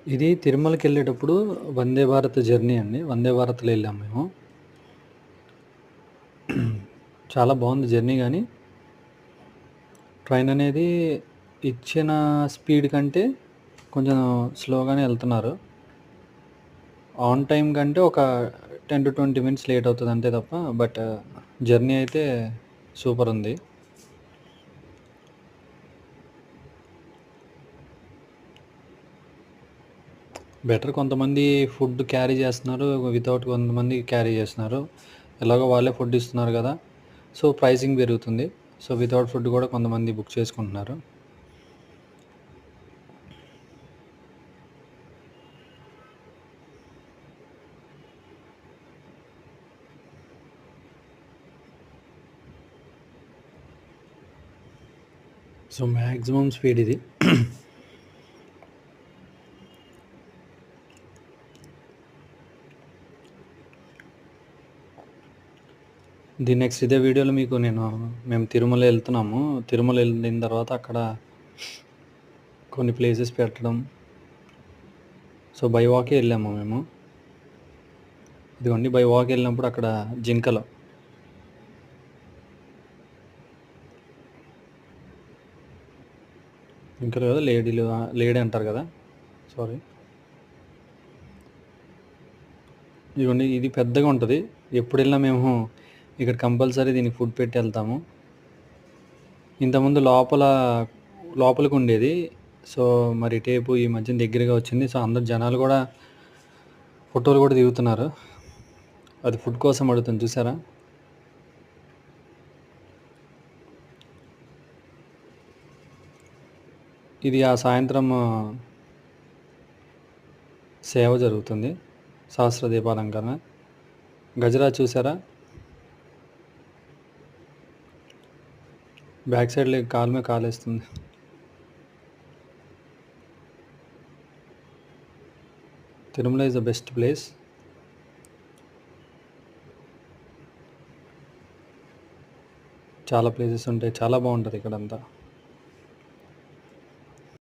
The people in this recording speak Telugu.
ఇది తిరుమలకెళ్ళేటప్పుడు వందే భారత్ జర్నీ అండి. వందే భారత్‌లో ఎళ్ళాం మేము. చాలా బావుంది జర్నీ గానీ, ట్రైన్ అనేది ఇచ్చిన స్పీడ్ కంటే కొంచెం స్లోగానే ఎళ్తున్నారు. ఆన్ టైమ్ కంటే ఒక 10-20 మినిట్స్ లేట్ అవుతది అంతే తప్ప, జర్నీ అయితే సూపరుంది. బెటర్ కొంతమంది ఫుడ్ క్యారీ చేస్తున్నారు. వితౌట్ కొంతమంది క్యారీ చేస్తున్నారు. ఎలాగో వాళ్ళే ఫుడ్ ఇస్తున్నారు గదా! సో, ప్రైసింగ్ పెరుగుతుంది. సో, వితౌట్ ఫుడ్ గూడా కొంతమంది బుక్ చేసుకుంటున్నారు. సో, మాక్సిమం స్పీడ్ ఇది. నెక్స్ట్ ఇదే వీడియోలో మీకు మేము తిరుమల ఎళ్తున్నాము. తిరుమల ఎళ్ళిన తర్వాత అక్కడ కొన్ని ప్లేసెస్ పెట్టడం. సో, బై వాకే ఎళ్ళాము మేము. ఇదిగోండి బై వాక్ ఎళ్ళినప్పుడు అక్కడ జింకలు. జింకలు కదా! లేడీ అంటారు కదా! సారీ. ఇదిగోండి ఇది పెద్దగా ఉంటది. ఎప్పుడెళ్ళినా మేము ఇక్కడ కంపల్సరీ దీనికి ఫుడ్ పెట్టి ఎళ్తాము. ఇంతకుముందు లోపలికుండేది. సో, మరి ఇటేపు ఈ మధ్యన దగ్గరగా వచ్చింది. సో, అందరు జనాలు గూడా ఫోటోలు గూడా దిగుతున్నారు. అది ఫుడ్ కోసం అడుగుతుంది చూసారా? ఇది ఆ సాయంత్రం సేవ జరుగుతుంది. సహస్ర దీపాలంకరణ. గజరాజ్ చూసారా? బ్యాక్ సైడ్ కాలు మీద కాలేస్తుంది. Tirumala is the best place. చాలా ప్లేసెస్ ఉంటాయి. చాలా బావుంటది ఇక్కడంతా.